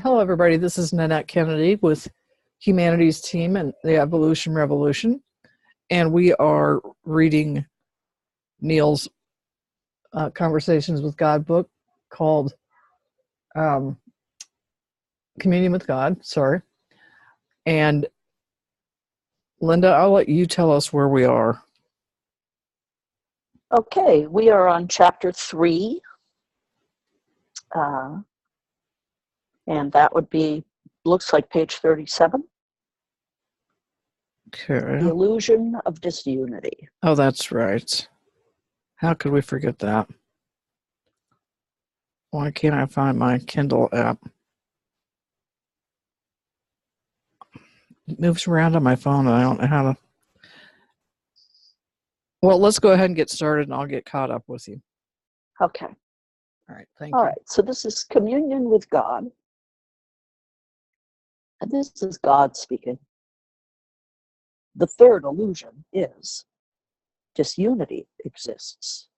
Hello, everybody. This is Nanette Kennedy with Humanities Team and the Evolution Revolution, and we are reading Neil's Conversations with God book called Communion with God. Sorry. And Linda, I'll let you tell us where we are. Okay, we are on chapter 3. And that would be, looks like page 37. Okay. The illusion of disunity. Oh, that's right. How could we forget that? Why can't I find my Kindle app? It moves around on my phone and I don't know how to. Well, let's go ahead and get started and I'll get caught up with you. Okay. All right, thank All you. right, so this is communion with God. And this is God speaking. The third illusion is disunity exists.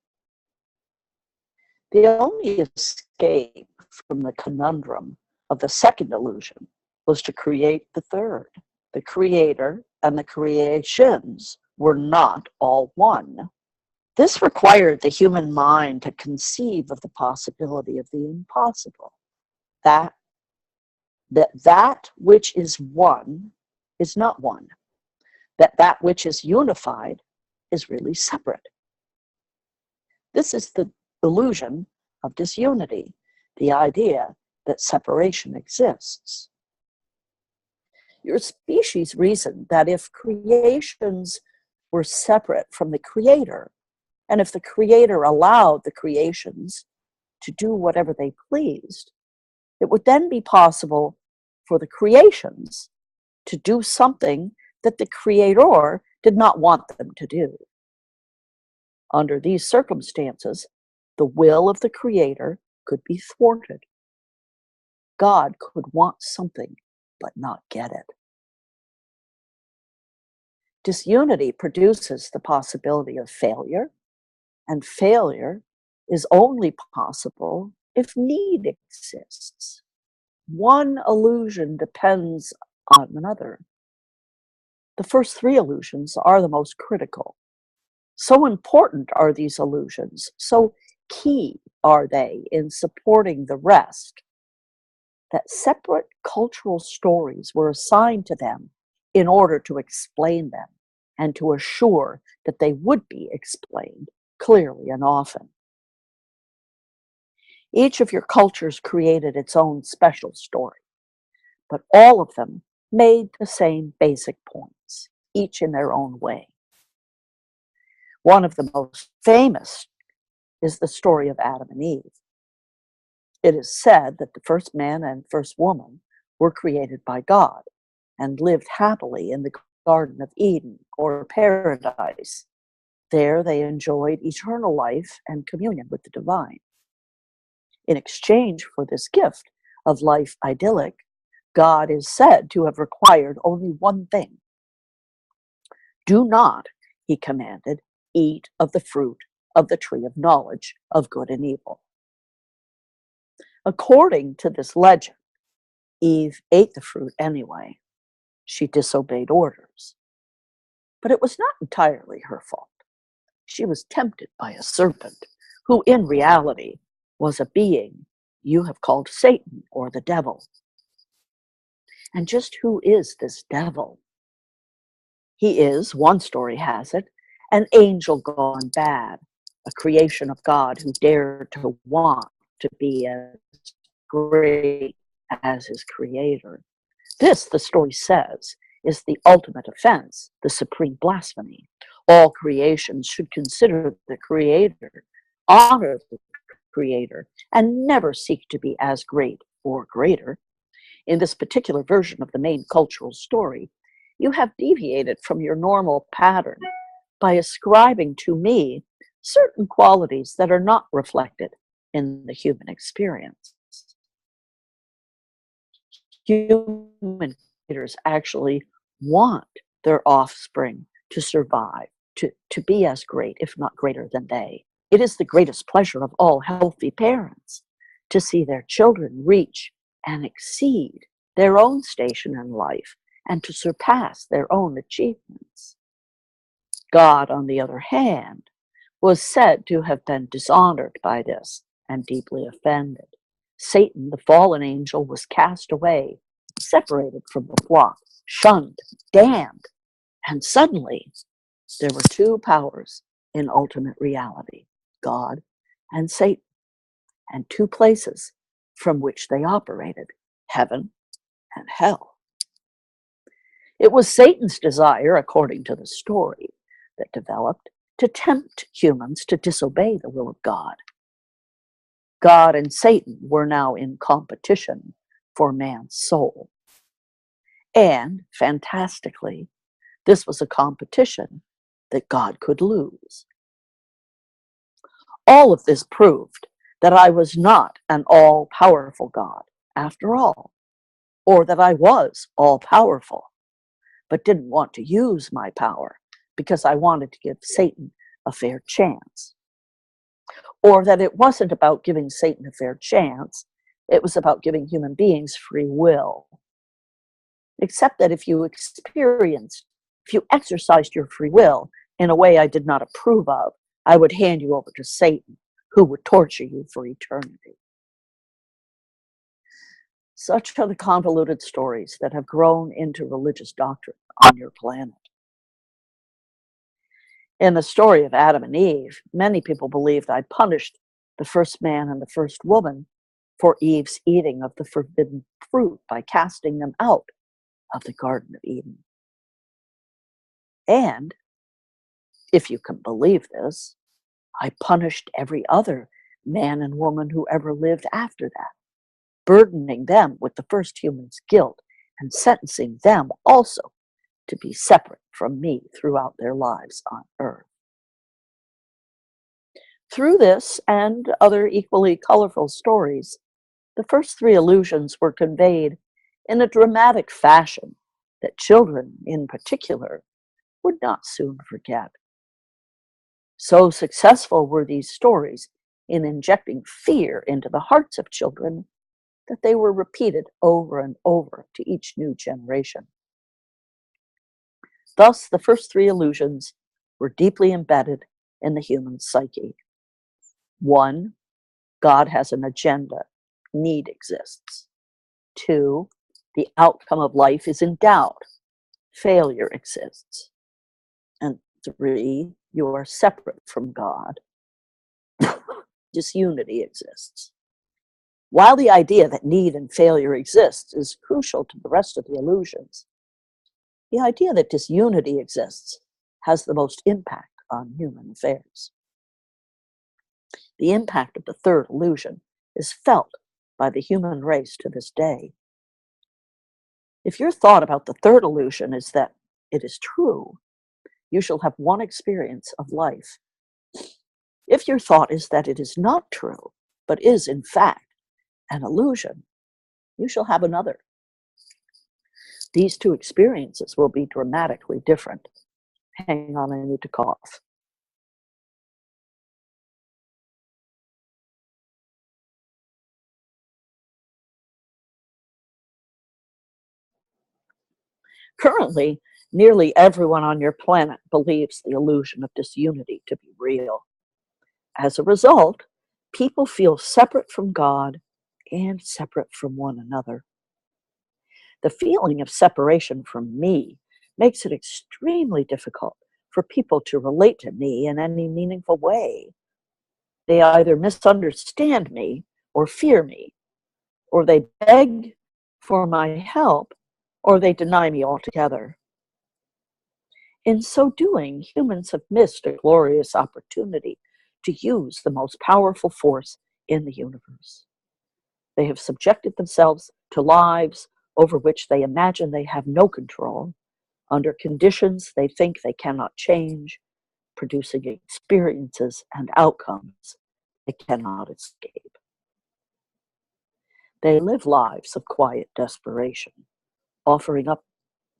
The only escape from the conundrum of the second illusion was to create the third. The creator and the creations were not all one. This required the human mind to conceive of the possibility of the impossible. That which is one is not one. That which is unified is really separate. This is the illusion of disunity, the idea that separation exists. Your species reasoned that if creations were separate from the creator, and if the creator allowed the creations to do whatever they pleased, it would then be possible for the creations to do something that the creator did not want them to do. Under these circumstances, the will of the creator could be thwarted. God could want something but not get it. Disunity produces the possibility of failure, and failure is only possible if need exists. One illusion depends on another. The first three illusions are the most critical. So important are these illusions, so key are they in supporting the rest, that separate cultural stories were assigned to them in order to explain them and to assure that they would be explained clearly and often. Each of your cultures created its own special story, but all of them made the same basic points, each in their own way. One of the most famous is the story of Adam and Eve. It is said that the first man and first woman were created by God and lived happily in the Garden of Eden or paradise. There they enjoyed eternal life and communion with the divine. In exchange for this gift of life idyllic, God is said to have required only one thing. Do not, he commanded, eat of the fruit of the tree of knowledge of good and evil. According to this legend, Eve ate the fruit anyway. She disobeyed orders. But it was not entirely her fault. She was tempted by a serpent, who in reality was a being you have called Satan or the devil. And just who is this devil? He is, one story has it, an angel gone bad, a creation of God who dared to want to be as great as his creator. This, the story says, is the ultimate offense, the supreme blasphemy. All creations should consider the creator, honor the creator, and never seek to be as great or greater. In this particular version of the main cultural story, you have deviated from your normal pattern by ascribing to me certain qualities that are not reflected in the human experience. Human creators actually want their offspring to survive, to be as great, if not greater than they. It is the greatest pleasure of all healthy parents to see their children reach and exceed their own station in life and to surpass their own achievements. God, on the other hand, was said to have been dishonored by this and deeply offended. Satan, the fallen angel, was cast away, separated from the flock, shunned, damned, and suddenly there were two powers in ultimate reality, God and Satan, and two places from which they operated, heaven and hell. It was Satan's desire, according to the story that developed, to tempt humans to disobey the will of God. God and Satan were now in competition for man's soul. And, fantastically, this was a competition that God could lose. All of this proved that I was not an all-powerful God, after all, or that I was all-powerful, but didn't want to use my power because I wanted to give Satan a fair chance. Or that it wasn't about giving Satan a fair chance, it was about giving human beings free will. Except that if you exercised your free will in a way I did not approve of, I would hand you over to Satan, who would torture you for eternity. Such are the convoluted stories that have grown into religious doctrine on your planet. In the story of Adam and Eve, many people believed I punished the first man and the first woman for Eve's eating of the forbidden fruit by casting them out of the Garden of Eden. And, if you can believe this, I punished every other man and woman who ever lived after that, burdening them with the first human's guilt and sentencing them also to be separate from me throughout their lives on earth. Through this and other equally colorful stories, the first three illusions were conveyed in a dramatic fashion that children, in particular, would not soon forget. So successful were these stories in injecting fear into the hearts of children that they were repeated over and over to each new generation. Thus, the first three illusions were deeply embedded in the human psyche. 1, God has an agenda. Need exists. 2, the outcome of life is in doubt. Failure exists. And 3, you are separate from God. Disunity exists. While the idea that need and failure exists is crucial to the rest of the illusions, the idea that disunity exists has the most impact on human affairs. The impact of the third illusion is felt by the human race to this day. If your thought about the third illusion is that it is true, you shall have one experience of life. If your thought is that it is not true, but is in fact an illusion, you shall have another. These two experiences will be dramatically different. Hang on, I need to cough. Currently, nearly everyone on your planet believes the illusion of disunity to be real. As a result, people feel separate from God and separate from one another. The feeling of separation from me makes it extremely difficult for people to relate to me in any meaningful way. They either misunderstand me or fear me, or they beg for my help, or they deny me altogether. In so doing, humans have missed a glorious opportunity to use the most powerful force in the universe. They have subjected themselves to lives over which they imagine they have no control, under conditions they think they cannot change, producing experiences and outcomes they cannot escape. They live lives of quiet desperation, offering up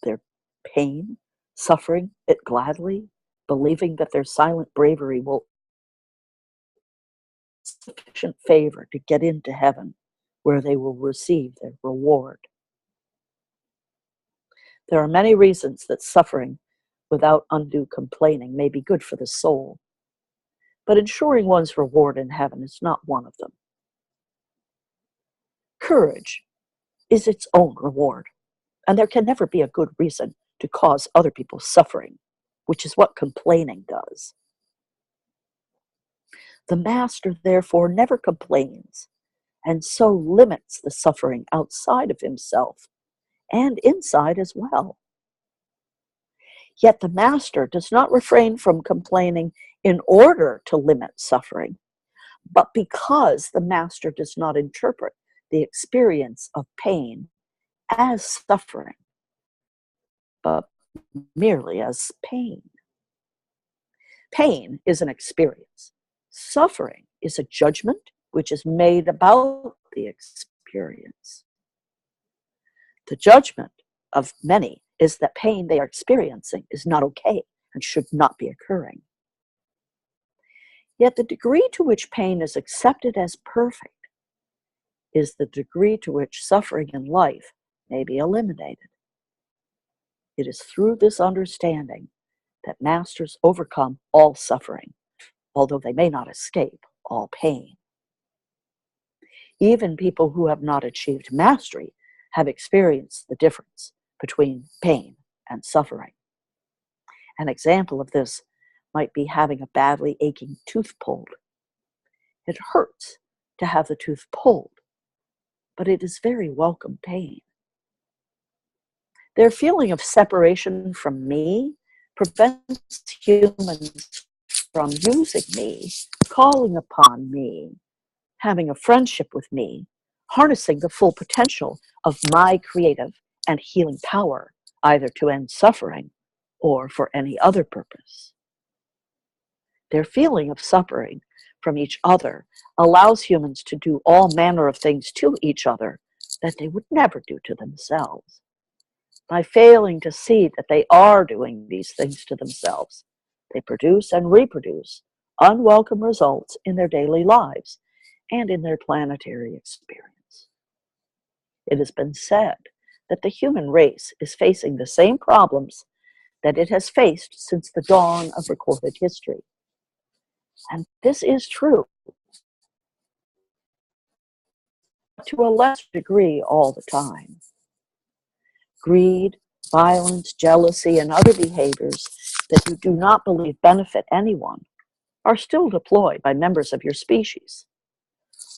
their pain, suffering it gladly, believing that their silent bravery will sufficient favor to get into heaven where they will receive their reward. There are many reasons that suffering without undue complaining may be good for the soul, but ensuring one's reward in heaven is not one of them. Courage is its own reward, and there can never be a good reason to cause other people suffering, which is what complaining does. The master, therefore, never complains, and so limits the suffering outside of himself and inside as well. Yet the master does not refrain from complaining in order to limit suffering, but because the master does not interpret the experience of pain as suffering, but merely as pain. Pain is an experience. Suffering is a judgment which is made about the experience. The judgment of many is that pain they are experiencing is not okay and should not be occurring. Yet the degree to which pain is accepted as perfect is the degree to which suffering in life may be eliminated. It is through this understanding that masters overcome all suffering, although they may not escape all pain. Even people who have not achieved mastery have experienced the difference between pain and suffering. An example of this might be having a badly aching tooth pulled. It hurts to have the tooth pulled, but it is very welcome pain. Their feeling of separation from me prevents humans from using me, calling upon me, having a friendship with me, harnessing the full potential of my creative and healing power, either to end suffering or for any other purpose. Their feeling of suffering from each other allows humans to do all manner of things to each other that they would never do to themselves. By failing to see that they are doing these things to themselves, they produce and reproduce unwelcome results in their daily lives and in their planetary experience. It has been said that the human race is facing the same problems that it has faced since the dawn of recorded history. And this is true, to a lesser degree all the time. Greed, violence, jealousy, and other behaviors that you do not believe benefit anyone are still deployed by members of your species,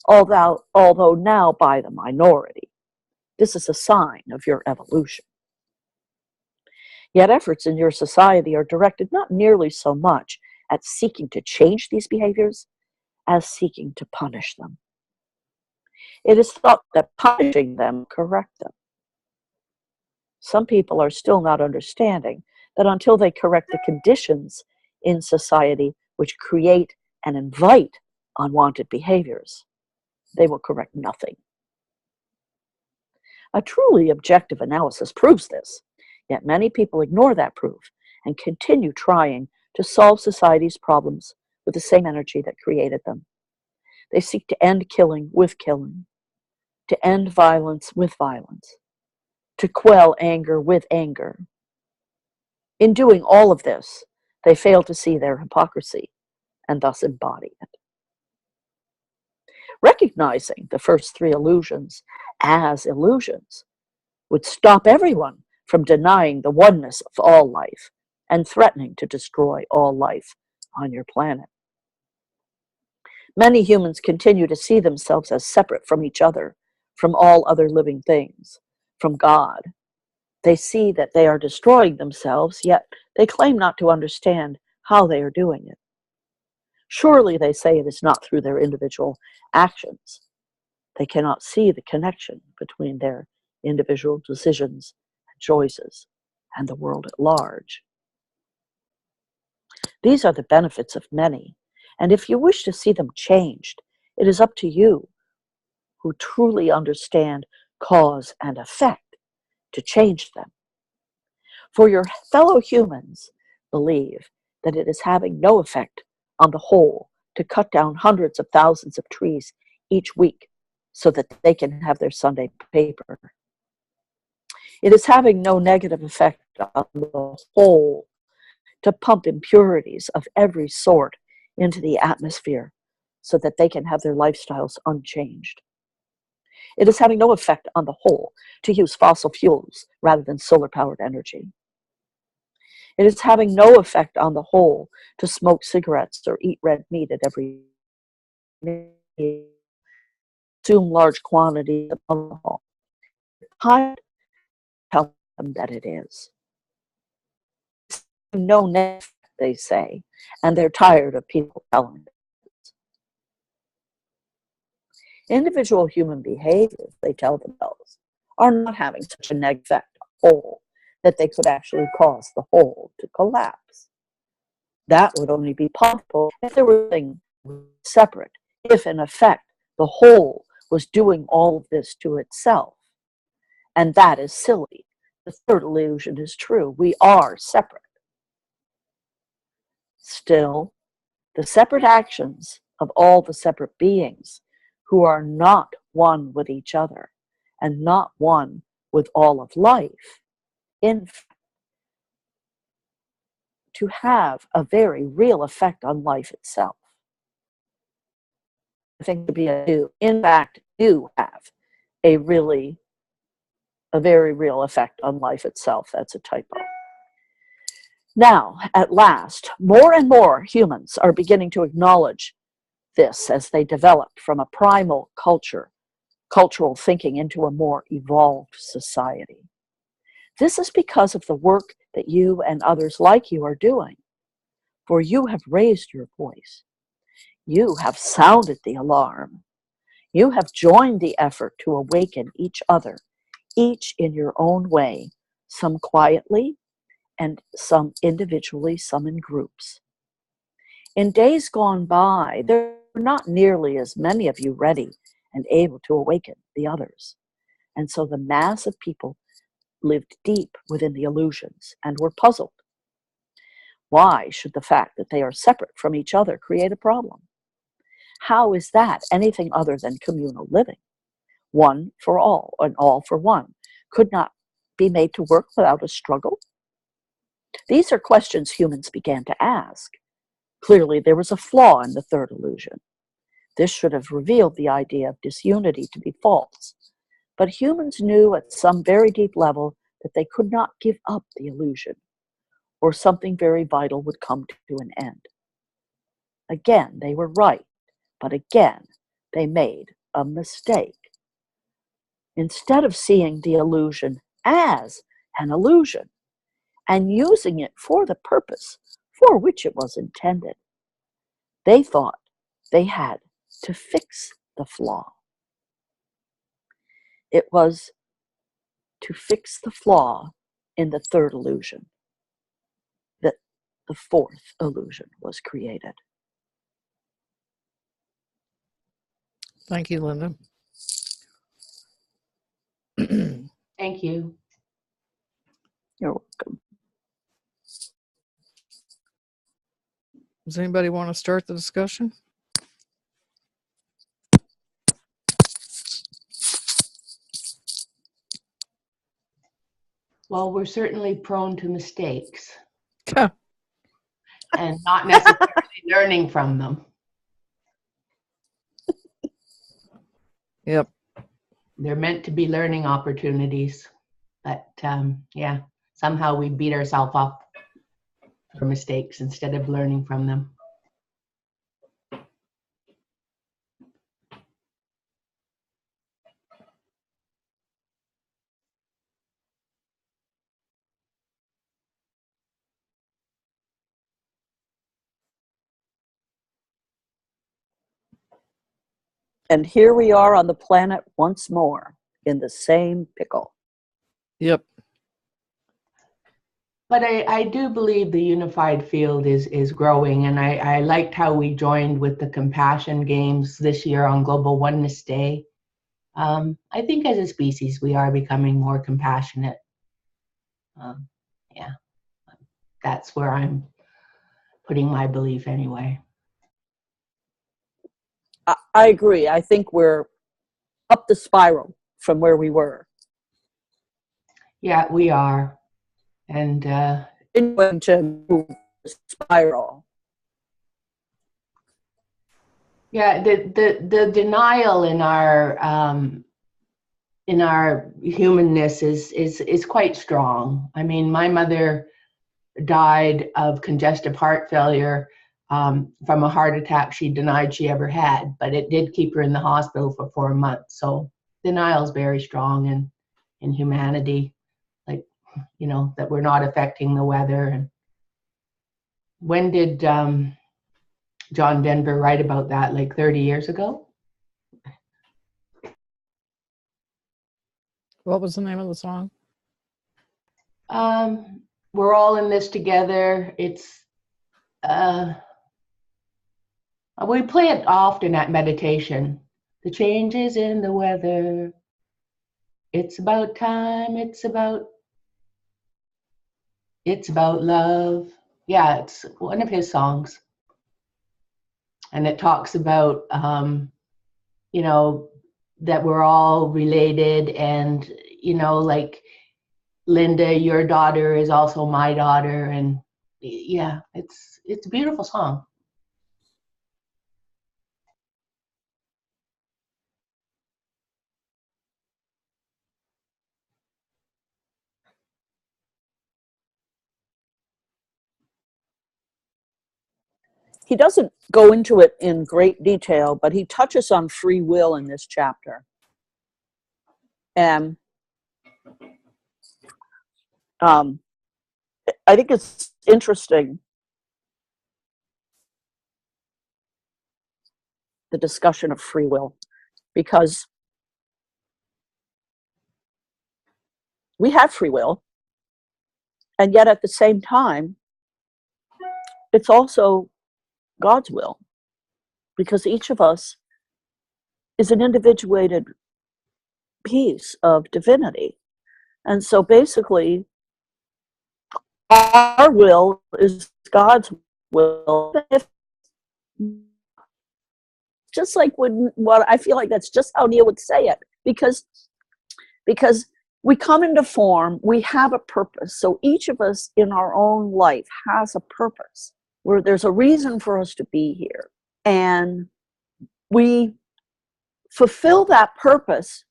although now by the minority. This is a sign of your evolution. Yet efforts in your society are directed not nearly so much at seeking to change these behaviors as seeking to punish them. It is thought that punishing them correct them. Some people are still not understanding that until they correct the conditions in society which create and invite unwanted behaviors, they will correct nothing. A truly objective analysis proves this, yet many people ignore that proof and continue trying to solve society's problems with the same energy that created them. They seek to end killing with killing, to end violence with violence, to quell anger with anger. In doing all of this, they fail to see their hypocrisy and thus embody it. Recognizing the first three illusions as illusions would stop everyone from denying the oneness of all life and threatening to destroy all life on your planet. Many humans continue to see themselves as separate from each other, from all other living things, from God. They see that they are destroying themselves, yet they claim not to understand how they are doing it. Surely, they say, it is not through their individual actions. They cannot see the connection between their individual decisions and choices and the world at large. These are the benefits of many, and if you wish to see them changed, it is up to you, who truly understand cause and effect, to change them. For your fellow humans believe that it is having no effect on the whole to cut down hundreds of thousands of trees each week so that they can have their Sunday paper. It is having no negative effect on the whole to pump impurities of every sort into the atmosphere so that they can have their lifestyles unchanged. It is having no effect on the whole to use fossil fuels rather than solar-powered energy. It is having no effect on the whole to smoke cigarettes or eat red meat at every meal, consume large quantities of alcohol. I tell them that it is. No net, they say, and they're tired of people telling them. Individual human behaviors, they tell themselves, are not having such a negative effect on the whole that they could actually cause the whole to collapse. That would only be possible if there were things separate, if in effect the whole was doing all of this to itself. And that is silly. The third illusion is true. We are separate. Still, the separate actions of all the separate beings who are not one with each other and not one with all of life, in fact, to have a very real effect on life itself. I think to be a do, in fact, do have a very real effect on life itself. That's a typo. Now, at last, more and more humans are beginning to acknowledge this as they develop from a primal cultural thinking into a more evolved society. This is because of the work that you and others like you are doing, for you have raised your voice. You have sounded the alarm. You have joined the effort to awaken each other, each in your own way, some quietly and some individually, some in groups. In days gone by, there were not nearly as many of you ready and able to awaken the others. And so the mass of people lived deep within the illusions and were puzzled. Why should the fact that they are separate from each other create a problem? How is that anything other than communal living? One for all and all for one could not be made to work without a struggle? These are questions humans began to ask. Clearly, there was a flaw in the third illusion. This should have revealed the idea of disunity to be false. But humans knew at some very deep level that they could not give up the illusion, or something very vital would come to an end. Again, they were right, but again, they made a mistake. Instead of seeing the illusion as an illusion and using it for the purpose for which it was intended, they thought they had to fix the flaw. It was to fix the flaw in the third illusion that the fourth illusion was created. Thank you, Linda. Thank you. You're welcome. Does anybody want to start the discussion? Well, we're certainly prone to mistakes Yeah. and not necessarily learning from them. Yep. They're meant to be learning opportunities, but yeah, somehow we beat ourselves up for mistakes instead of learning from them. And here we are on the planet once more in the same pickle. Yep. But I do believe the unified field is growing, and I liked how we joined with the compassion games this year on Global Oneness Day. I think as a species, we are becoming more compassionate. Yeah, that's where I'm putting my belief anyway. I agree. I think we're up the spiral from where we were. Yeah, we are. And Going to move the spiral. yeah, the denial in our humanness is quite strong. I mean, my mother died of congestive heart failure from a heart attack she denied she ever had, but it did keep her in the hospital for 4 months. So denial is very strong in humanity, like, you know, that we're not affecting the weather. And when did John Denver write about that? Like 30 years ago? What was the name of the song? We're all in this together. It's we play it often at meditation. The changes in the weather. It's about time. It's about love. Yeah, it's one of his songs, and it talks about you know, that we're all related, and you know, like, Linda, your daughter is also my daughter, and yeah, it's a beautiful song. He doesn't go into it in great detail, but he touches on free will in this chapter. And I think it's interesting, the discussion of free will, because we have free will, and yet at the same time, it's also God's will, because each of us is an individuated piece of divinity. And so basically, our will is God's will. Just like what I feel like that's just how Neil would say it, because we come into form, we have a purpose. So each of us in our own life has a purpose, where there's a reason for us to be here. And we fulfill that purpose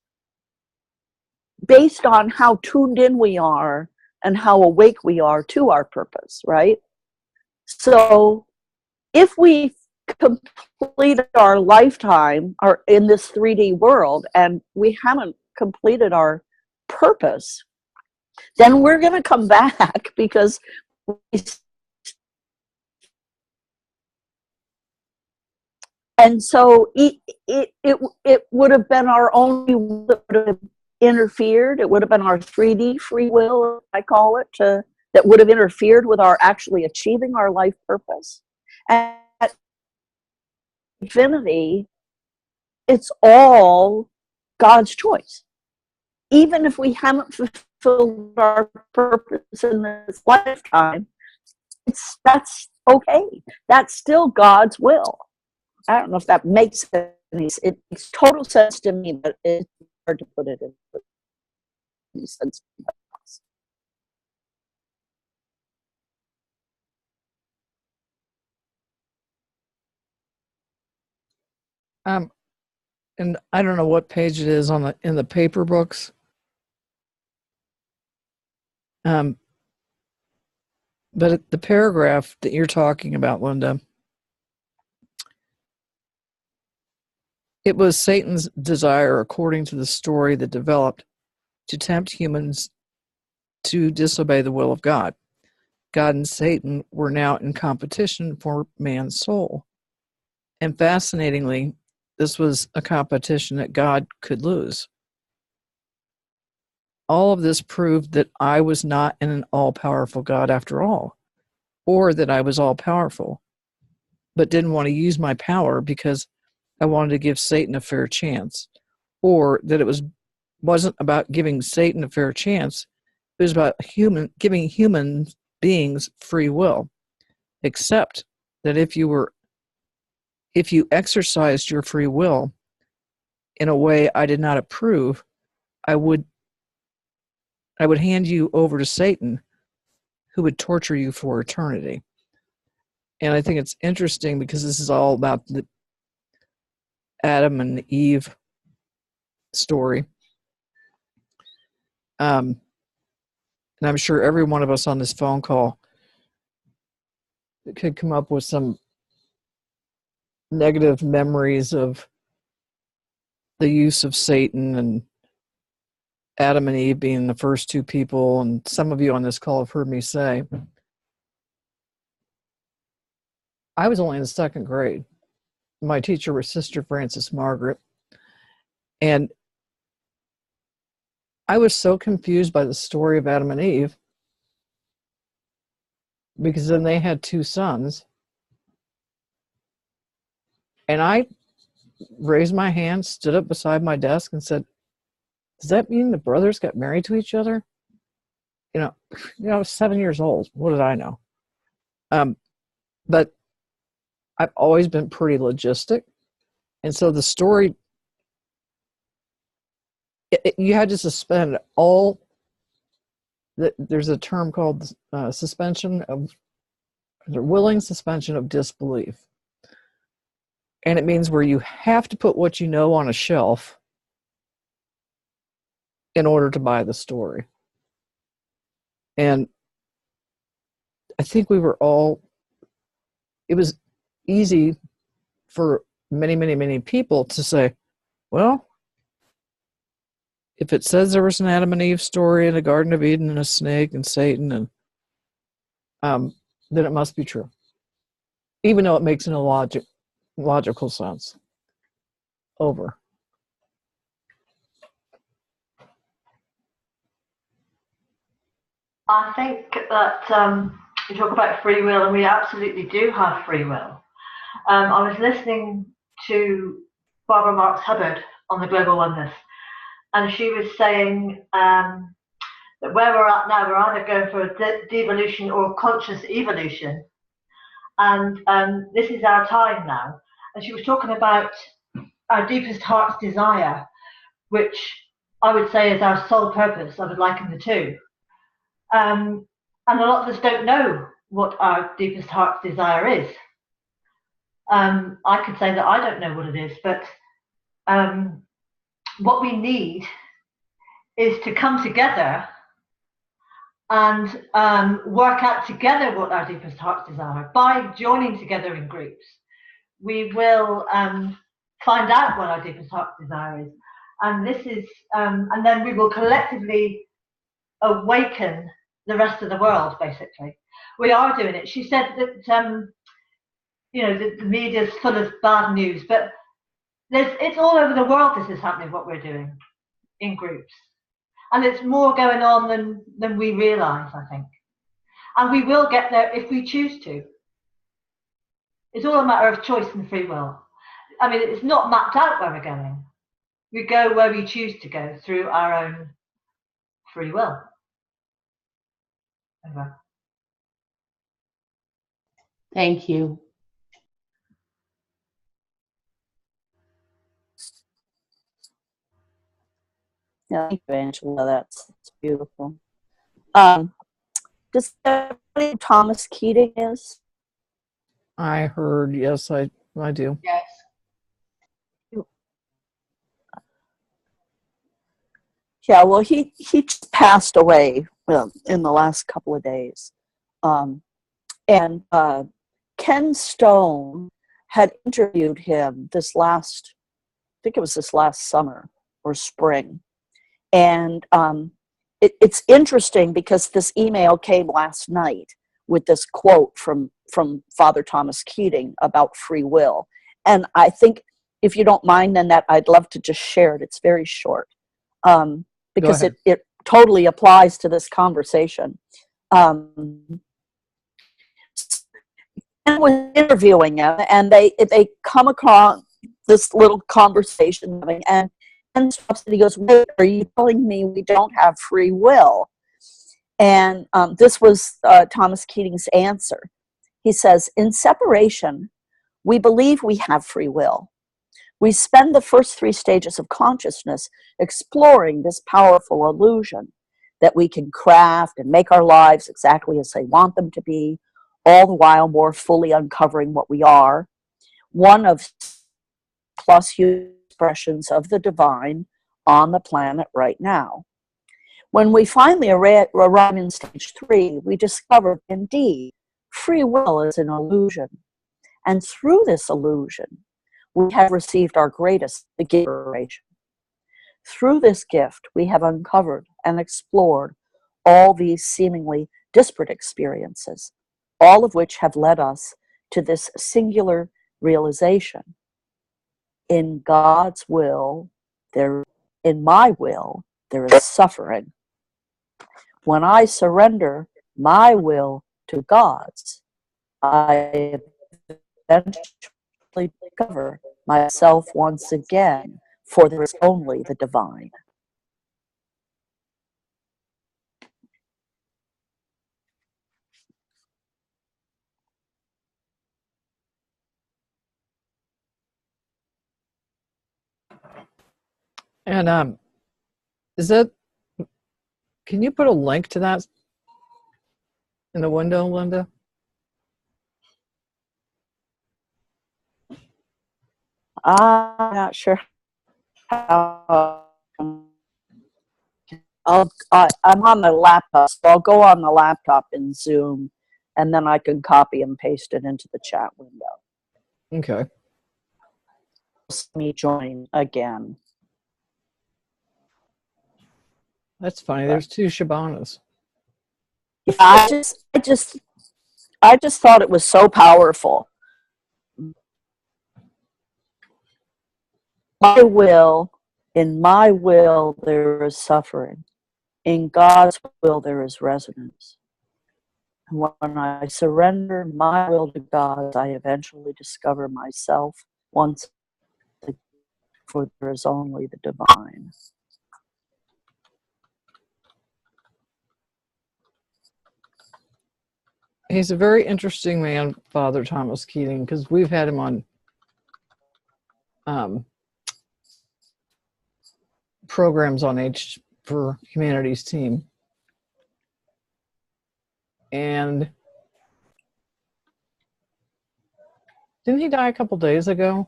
based on how tuned in we are and how awake we are to our purpose, right? So if we complete our lifetime in this 3D world and we haven't completed our purpose, then we're going to come back, because and so it would have been our own will that would have interfered. It would have been our 3D free will, I call it, that would have interfered with our actually achieving our life purpose. And at divinity, it's all God's choice. Even if we haven't fulfilled our purpose in this lifetime, that's okay. That's still God's will. I don't know if that makes any sense. It makes total sense to me, but it's hard to put it in any sense. And I don't know what page it is in the paper books. But the paragraph that you're talking about, Linda, it was Satan's desire, according to the story that developed, to tempt humans to disobey the will of God. God and Satan were now in competition for man's soul. And fascinatingly, this was a competition that God could lose. All of this proved that I was not an all-powerful God after all, or that I was all-powerful, but didn't want to use my power because I wanted to give Satan a fair chance, or that it wasn't about giving Satan a fair chance. It was about giving human beings free will, except that if you exercised your free will in a way I did not approve, I would hand you over to Satan, who would torture you for eternity. And I think it's interesting because this is all about the Adam and Eve story. And I'm sure every one of us on this phone call could come up with some negative memories of the use of Satan and Adam and Eve being the first two people. And some of you on this call have heard me say, I was only in the second grade. My teacher was Sister Frances Margaret. And I was so confused by the story of Adam and Eve, because then they had two sons. And I raised my hand, stood up beside my desk and said, does that mean the brothers got married to each other? I was 7 years old. What did I know? But I've always been pretty logistic. And so the story, you had to suspend all, there's a term called willing suspension of disbelief. And it means where you have to put what you know on a shelf in order to buy the story. And I think it was easy for many, many, many people to say, well, if it says there was an Adam and Eve story in the Garden of Eden and a snake and Satan, and then it must be true, even though it makes no logical sense. Over. I think that you talk about free will, and we absolutely do have free will. I was listening to Barbara Marx Hubbard on the Global Oneness, and she was saying that where we're at now, we're either going for a devolution or conscious evolution, and this is our time now. And she was talking about our deepest heart's desire, which I would say is our sole purpose. I would liken the two. And a lot of us don't know what our deepest heart's desire is. I could say that I don't know what it is, but what we need is to come together and work out together what our deepest heart's desire. By joining together in groups, we will find out what our deepest heart's desire is. And this is, and then we will collectively awaken the rest of the world, basically. We are doing it. She said that, the media is full of bad news, but it's all over the world this is happening, what we're doing in groups. And it's more going on than we realise, I think. And we will get there if we choose to. It's all a matter of choice and free will. I mean, it's not mapped out where we're going. We go where we choose to go through our own free will. Over. Thank you. Yeah, thank you, Angela. That's beautiful. Does everybody know who Thomas Keating is? I heard, yes, I do. Yes. Yeah, well, he just passed away in the last couple of days. And Ken Stone had interviewed him this last summer or spring. And it's interesting because this email came last night with this quote from Father Thomas Keating about free will. And I think, if you don't mind, then that I'd love to just share it. It's very short. Because it totally applies to this conversation. I was interviewing him, and they come across this little conversation, and stops and he goes, "Wait, are you telling me we don't have free will?" And this was Thomas Keating's answer. He says, "In separation, we believe we have free will. We spend the first 3 stages of consciousness exploring this powerful illusion that we can craft and make our lives exactly as they want them to be, all the while more fully uncovering what we are, one of plus human expressions of the divine on the planet right now. When we finally arrive in stage 3, we discover indeed free will is an illusion. And through this illusion, we have received our greatest liberation. Through this gift, we have uncovered and explored all these seemingly disparate experiences, all of which have led us to this singular realization. In God's will, in my will, there is suffering. When I surrender my will to God's, I eventually discover myself once again, for there is only the divine. And is that, can you put a link to that in the window, Linda? I'm not sure how. I'm on the laptop, so I'll go on the laptop in Zoom, and then I can copy and paste it into the chat window. Okay. Let me join again. That's funny. There's 2 Shabanas. Yeah, I just thought it was so powerful. In my will, there is suffering. In God's will, there is resonance. And when I surrender my will to God, I eventually discover myself once again, for there is only the divine. He's a very interesting man, Father Thomas Keating, because we've had him on programs on H for Humanities team. And didn't he die a couple days ago?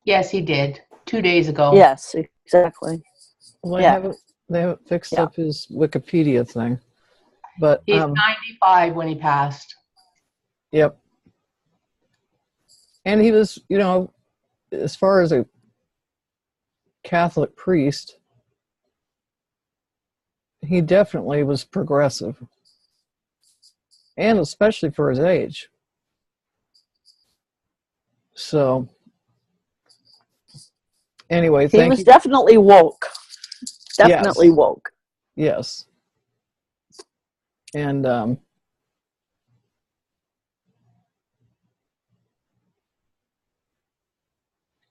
Yes, he did. 2 days ago. Yes, exactly. Well, Yeah. they haven't fixed up his Wikipedia thing. But He's 95 when he passed. Yep. And he was, you know, as far as a Catholic priest, he definitely was progressive. And especially for his age. So, anyway, He was definitely woke. Definitely woke. Yes. And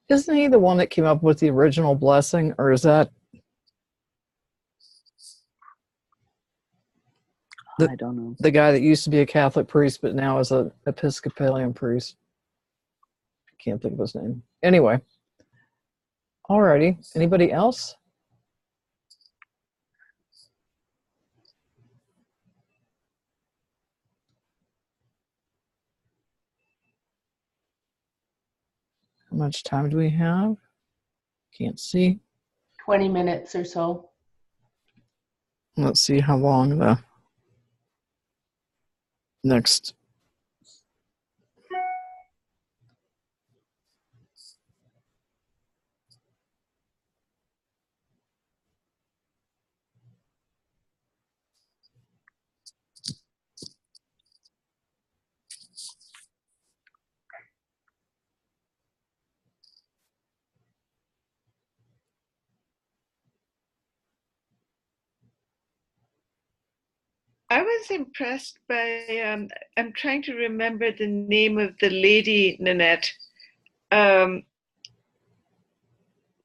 isn't he the one that came up with the original blessing, or is that I don't know. the guy that used to be a Catholic priest but now is an Episcopalian priest? I can't think of his name. Anyway. Alrighty. Anybody else? How much time do we have? Can't see. 20 minutes or so. Let's see how long the next. I was impressed by, I'm trying to remember the name of the lady, Nanette.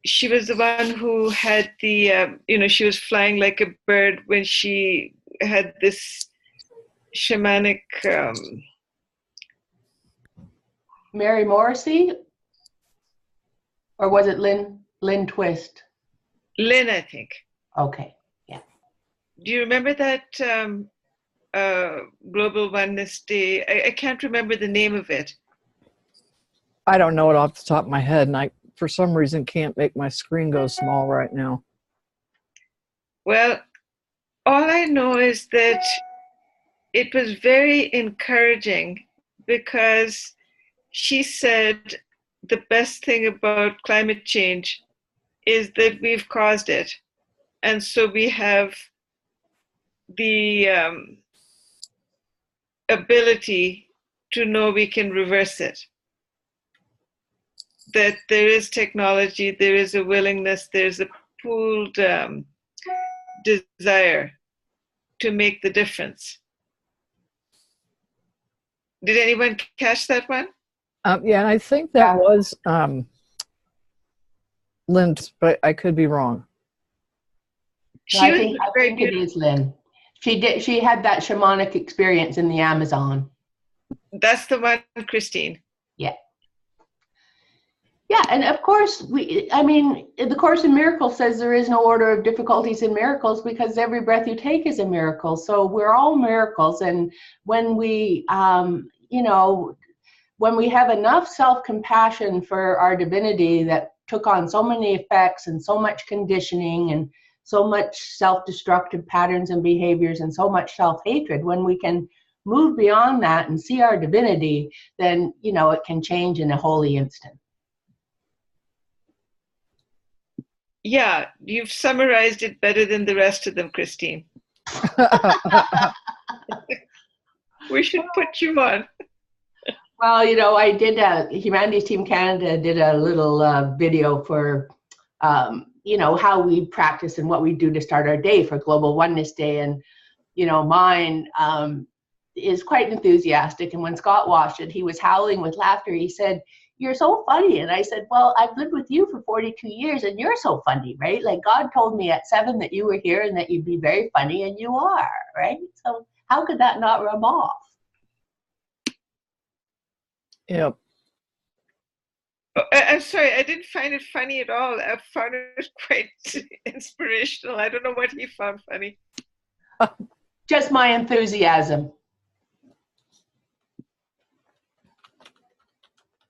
She was the one who had the, she was flying like a bird when she had this shamanic. Mary Morrissey? Or was it Lynn? Lynn Twist. Lynn, I think. Okay. Yeah. Do you remember that Global Oneness Day? I can't remember the name of it. I don't know it off the top of my head, and I, for some reason, can't make my screen go small right now. Well, all I know is that it was very encouraging because she said the best thing about climate change is that we've caused it. And so we have the ability to know we can reverse it. That there is technology, there is a willingness, there's a pooled desire to make the difference. Did anyone catch that one? Yeah, and I think that was Lynn, but I could be wrong. I think it is Lynn. She had that shamanic experience in the Amazon. That's the one, Christine. Yeah. Yeah, and of course, the Course in Miracles says there is no order of difficulties in miracles because every breath you take is a miracle. So we're all miracles. And when we, when we have enough self-compassion for our divinity that took on so many effects and so much conditioning and so much self-destructive patterns and behaviors and so much self-hatred, when we can move beyond that and see our divinity, then, it can change in a holy instant. Yeah, you've summarized it better than the rest of them, Christine. We should put you on. Well, I did Humanities Team Canada did a little video for, how we practice and what we do to start our day for Global Oneness Day. And, mine is quite enthusiastic. And when Scott watched it, he was howling with laughter. He said, "You're so funny." And I said, "Well, I've lived with you for 42 years and you're so funny, right? Like God told me at 7 that you were here and that you'd be very funny, and you are, right? So how could that not rub off?" Yep. I'm sorry, I didn't find it funny at all. I found it quite inspirational. I don't know what he found funny. Just my enthusiasm.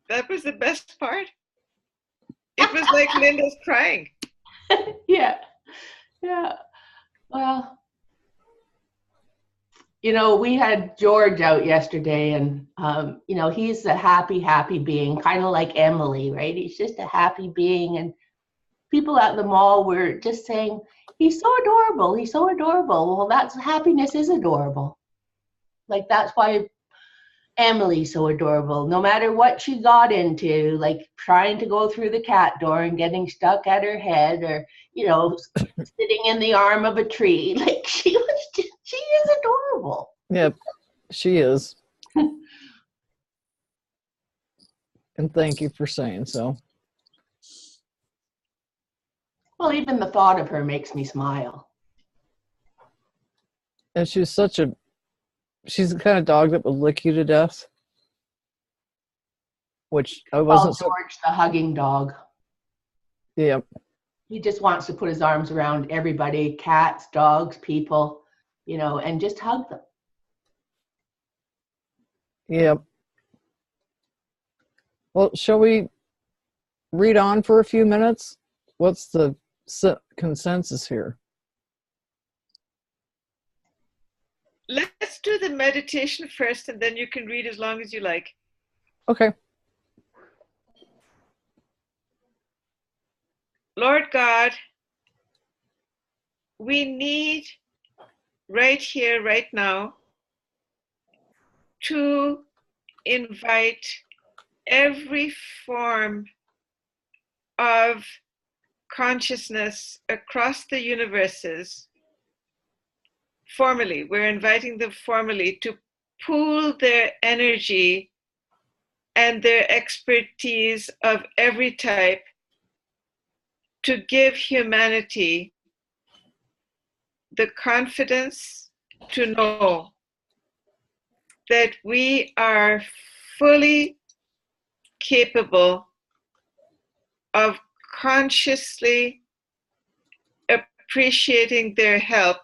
That was the best part. It was like Linda's crying. Yeah. Well, we had George out yesterday, and he's a happy being, kind of like Emily, right? He's just a happy being, and people at the mall were just saying, "He's so adorable. He's so adorable." Well, happiness is adorable. Like, that's why Emily's so adorable. No matter what she got into, like trying to go through the cat door and getting stuck at her head, or sitting in the arm of a tree, like she is adorable. Yep, she is. And thank you for saying so. Well, even the thought of her makes me smile. And she's the kind of dog that will lick you to death. Which I wasn't. George, the hugging dog. Yep. He just wants to put his arms around everybody, cats, dogs, people, and just hug them. Yep. Well, shall we read on for a few minutes? What's the consensus here? Let's do the meditation first, and then you can read as long as you like. Okay. Lord God, we need right here, right now, to invite every form of consciousness across the universes. Formally, we're inviting them formally to pool their energy and their expertise of every type to give humanity the confidence to know that we are fully capable of consciously appreciating their help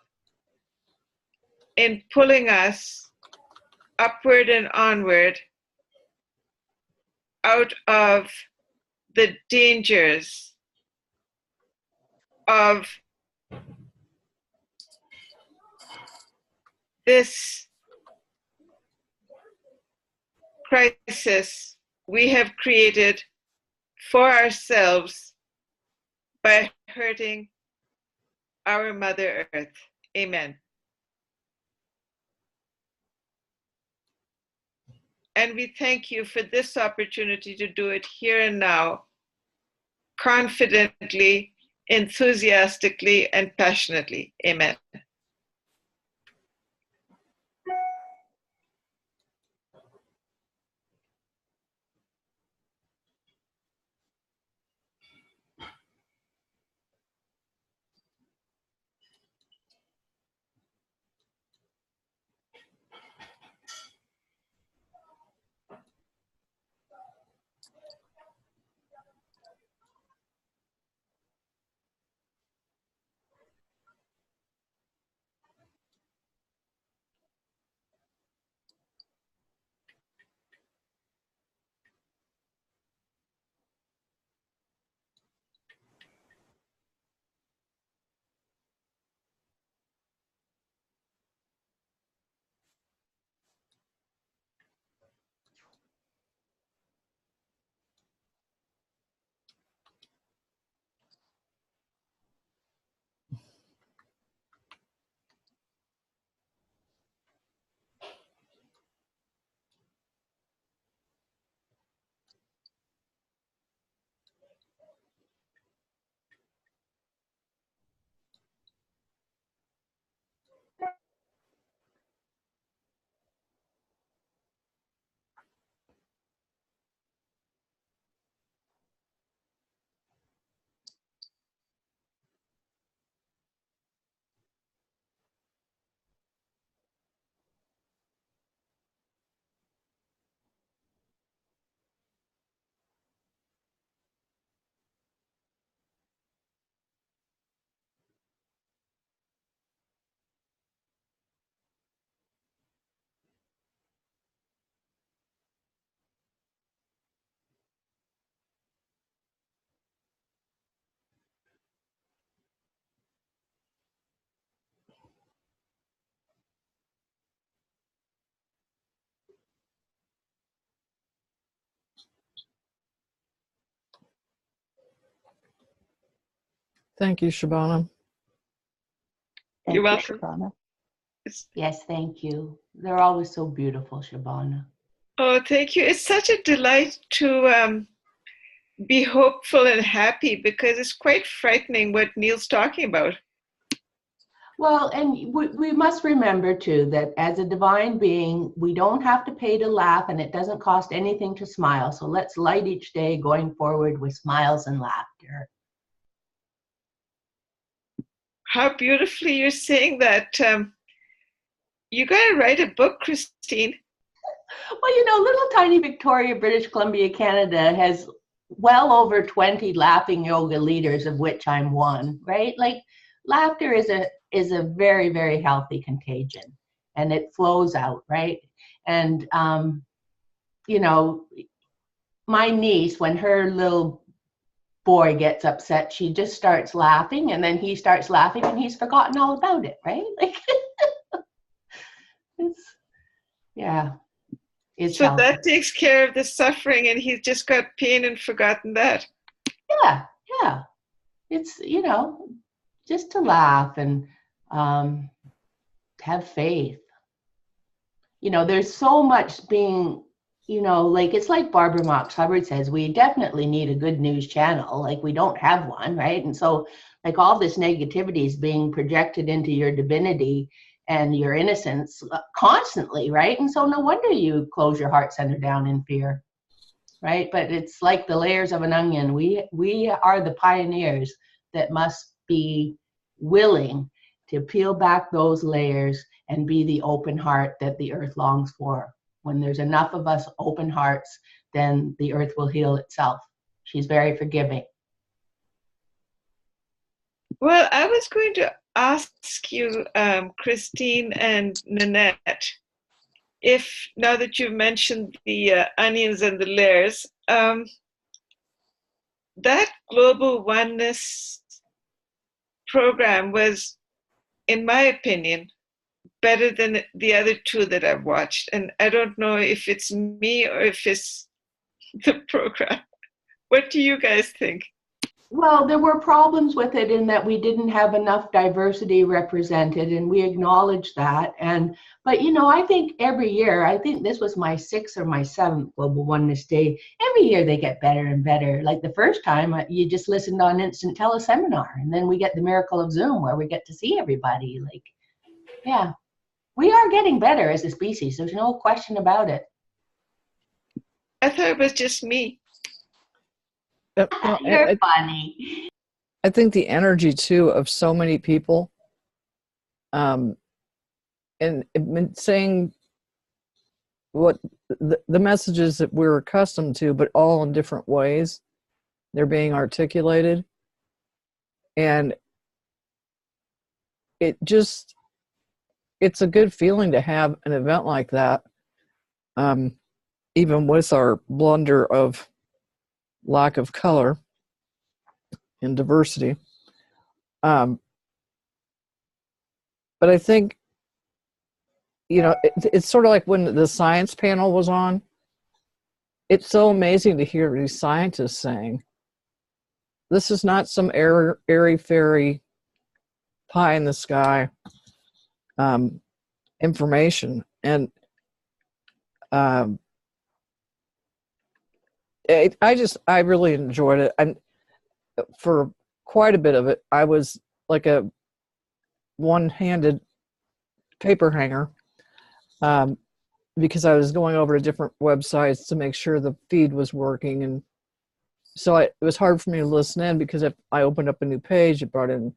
in pulling us upward and onward out of the dangers of this crisis we have created for ourselves by hurting our Mother Earth. Amen. And we thank you for this opportunity to do it here and now, confidently, enthusiastically, and passionately. Amen. Thank you, Shabana. Thank You're you, welcome. Shabana. Yes, thank you. They're always so beautiful, Shabana. Oh, thank you. It's such a delight to be hopeful and happy, because it's quite frightening what Neil's talking about. Well, and we must remember too that as a divine being, we don't have to pay to laugh, and it doesn't cost anything to smile. So let's light each day going forward with smiles and laughter. How beautifully you're saying that. You got to write a book, Christine. Well, you know, little tiny Victoria, British Columbia, Canada has well over 20 laughing yoga leaders, of which I'm one, right? Like laughter is a very, very healthy contagion, and it flows out, right? And you know, my niece, when her little boy gets upset, she just starts laughing, and then he starts laughing and he's forgotten all about it, right? Like it's, yeah. It's So healthy. that takes care of the suffering, and he's just got pain and forgotten that. Yeah. It's, you know, just to laugh and have faith. You know, there's so much being, you know, like it's like Barbara Marx Hubbard says, we definitely need a good news channel. Like we don't have one, right? And so like all this negativity is being projected into your divinity and your innocence constantly, right? And so no wonder you close your heart center down in fear, right? But it's like the layers of an onion. We are the pioneers that must be willing to peel back those layers and be the open heart that the earth longs for. When there's enough of us open hearts, then the earth will heal itself. She's very forgiving. Well, I was going to ask you, Christine and Nanette, if now that you've mentioned the onions and the layers, that Global Oneness program was, in my opinion, better than the other two that I've watched. And I don't know if it's me or if it's the program. What do you guys think? Well, there were problems with it in that we didn't have enough diversity represented, and we acknowledge that. But I think every year, I think this was my 6th or my 7th Global Oneness Day. Every year they get better and better. Like the first time, you just listened on instant teleseminar, and then we get the miracle of Zoom where we get to see everybody. Like, yeah, we are getting better as a species. There's no question about it. I thought it was just me. No, You're funny. I think the energy too of so many people, and saying what the messages that we're accustomed to, but all in different ways. They're being articulated, and it's a good feeling to have an event like that, even with our blunder of lack of color and diversity. But I think, it's sort of like when the science panel was on. It's so amazing to hear these scientists saying, this is not some airy-fairy pie in the sky information. And I really enjoyed it. And for quite a bit of it, I was like a one-handed paper hanger, because I was going over to different websites to make sure the feed was working. And so it was hard for me to listen in, because if I opened up a new page, it brought in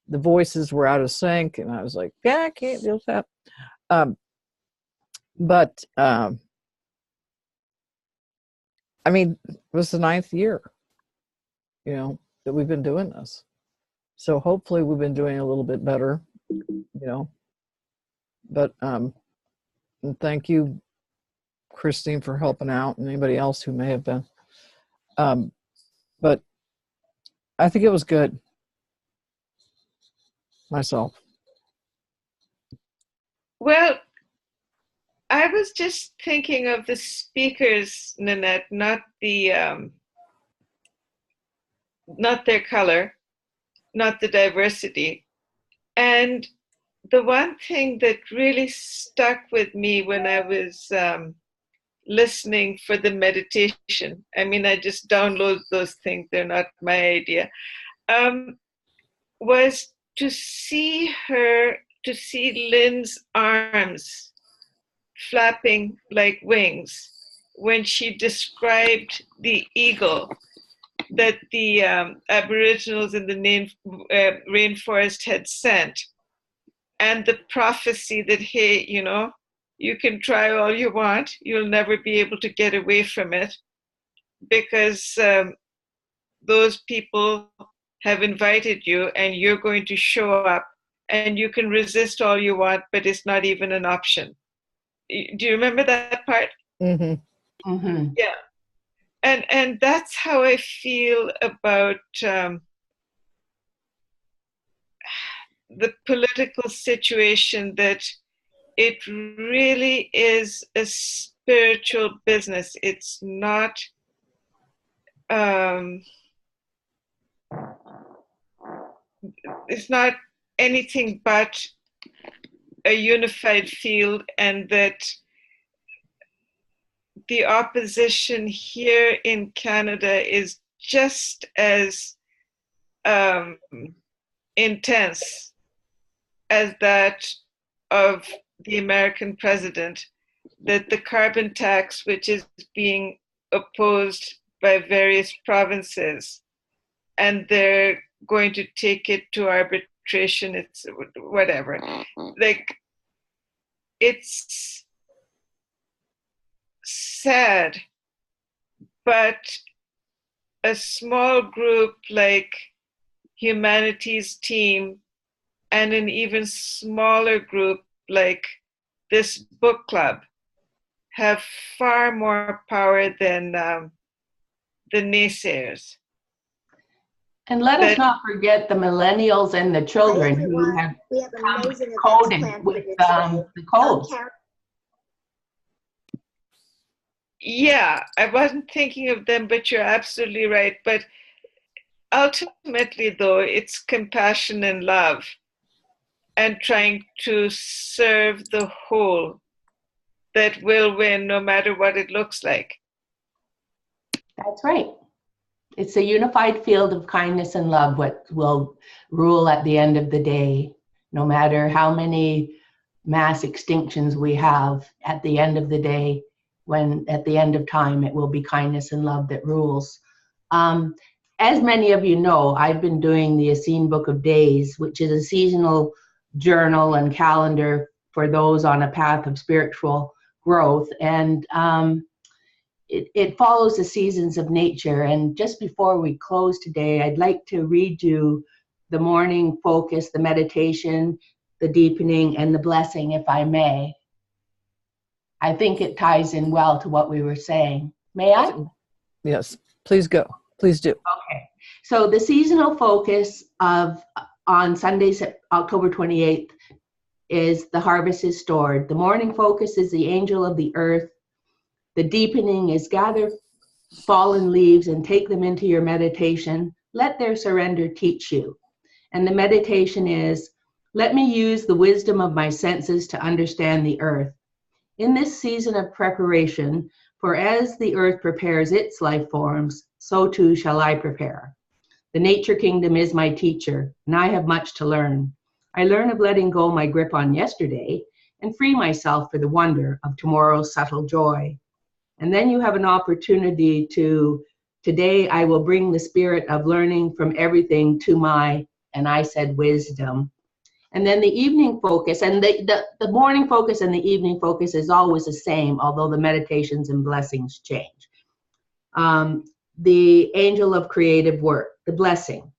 the voices were out of sync, and I was like, yeah, I can't deal with that. But I mean, it was the 9th year, that we've been doing this. So hopefully we've been doing a little bit better, But and thank you, Christine, for helping out, and anybody else who may have been. But I think it was good myself. Well, I was just thinking of the speakers, Nanette, not their color, not the diversity. And the one thing that really stuck with me when I was listening for the meditation, I mean, I just download those things, they're not my idea, was to see Lynn's arms flapping like wings when she described the eagle that the Aboriginals in the rainforest had sent, and the prophecy that, hey, you can try all you want, you'll never be able to get away from it, because those people have invited you and you're going to show up, and you can resist all you want, but it's not even an option. Do you remember that part? Mm-hmm. Mm-hmm. Yeah. And that's how I feel about the political situation, that it really is a spiritual business. It's not anything but a unified field, and that the opposition here in Canada is just as intense as that of the American president, that the carbon tax, which is being opposed by various provinces, and they're going to take it to arbitration, it's whatever. Like, it's sad, but a small group like humanities team and an even smaller group like this book club have far more power than the naysayers. And let us That- not forget the millennials and the children Hi, who everyone. have We have come amazing events coded planned with for today. the codes. Yeah, I wasn't thinking of them, but you're absolutely right. But ultimately, though, it's compassion and love and trying to serve the whole that will win no matter what it looks like. That's right. It's a unified field of kindness and love what will rule at the end of the day. No matter how many mass extinctions we have, at the end of the day, when at the end of time, it will be kindness and love that rules. As many of you know, I've been doing the Essene Book of Days, which is a seasonal journal and calendar for those on a path of spiritual growth. And it follows the seasons of nature. And just before we close today, I'd like to read you the morning focus, the meditation, the deepening, and the blessing, if I may. I think it ties in well to what we were saying. May I? Yes, please go. Please do. Okay. So the seasonal focus on Sunday, October 28th, is the harvest is stored. The morning focus is the angel of the earth. The deepening is gather fallen leaves and take them into your meditation. Let their surrender teach you. And the meditation is, let me use the wisdom of my senses to understand the earth. In this season of preparation, for as the earth prepares its life forms, so too shall I prepare. The nature kingdom is my teacher, and I have much to learn. I learn of letting go my grip on yesterday and free myself for the wonder of tomorrow's subtle joy. And then you have an opportunity to, today I will bring the spirit of learning from everything to my, and I said wisdom. And then the evening focus, and the morning focus and the evening focus is always the same, although the meditations and blessings change. The angel of creative work, the blessing.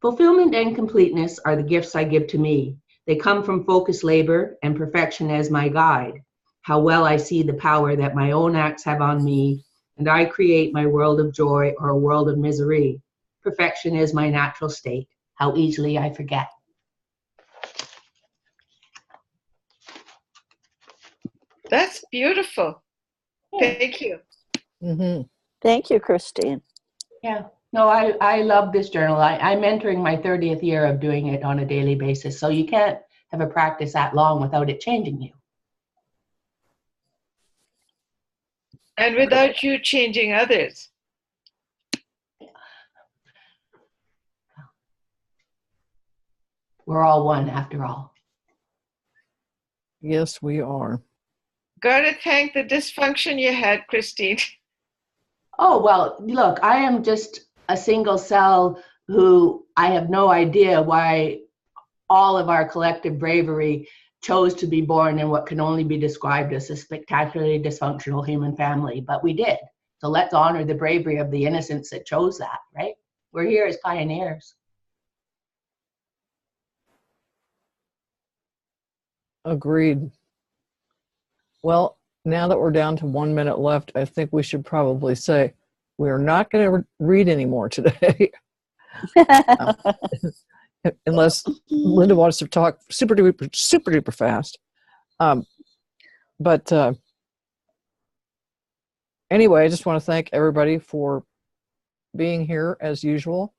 Fulfillment and completeness are the gifts I give to me. They come from focused labor and perfection as my guide. How well I see the power that my own acts have on me, and I create my world of joy or a world of misery. Perfection is my natural state. How easily I forget. That's beautiful. Thank you. Mm-hmm. Thank you, Christine. Yeah, no, I love this journal. I'm entering my 30th year of doing it on a daily basis, so you can't have a practice that long without it changing you. And without you changing others. We're all one after all. Yes, we are. Gotta thank the dysfunction you had, Christine. Oh, well, look, I am just a single cell who I have no idea why all of our collective bravery chose to be born in what can only be described as a spectacularly dysfunctional human family, but we did. So let's honor the bravery of the innocents that chose that, right? We're here as pioneers. Agreed. Well, now that we're down to 1 minute left, I think we should probably say we're not going to read anymore today. Unless Linda wants to talk super duper fast. But anyway, I just want to thank everybody for being here as usual.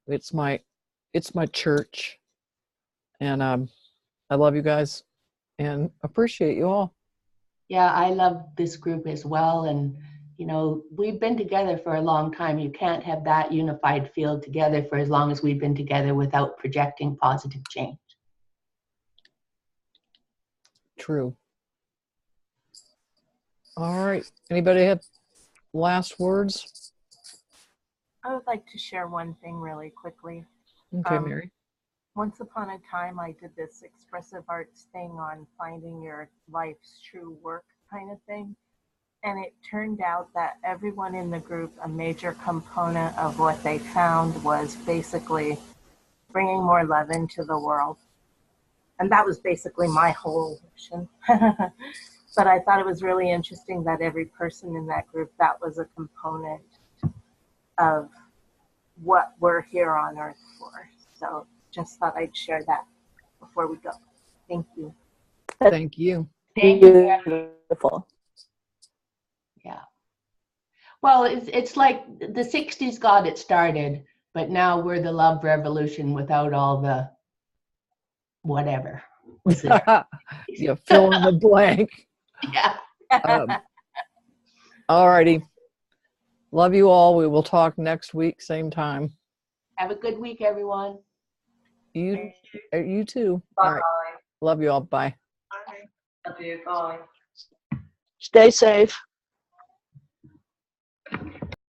It's my church, and I love you guys and appreciate you all. Yeah, I love this group as well. And, you know, we've been together for a long time. You can't have that unified field together for as long as we've been together without projecting positive change. True. All right. Anybody have last words? I would like to share one thing really quickly. Okay, Mary. Once upon a time, I did this expressive arts thing on finding your life's true work kind of thing. And it turned out that everyone in the group, a major component of what they found was basically bringing more love into the world. And that was basically my whole mission. But I thought it was really interesting that every person in that group, that was a component of what we're here on Earth for. So just thought I'd share that before we go. Thank you. Thank you. Thank you. Beautiful. Yeah. Well, it's like the 60s got it started, but now we're the love revolution without all the whatever. was there. You fill in the blank. Yeah. All righty. Love you all. We will talk next week, same time. Have a good week, everyone. You too. Bye. All right. Love you all. Bye. Love you. Bye. Stay safe.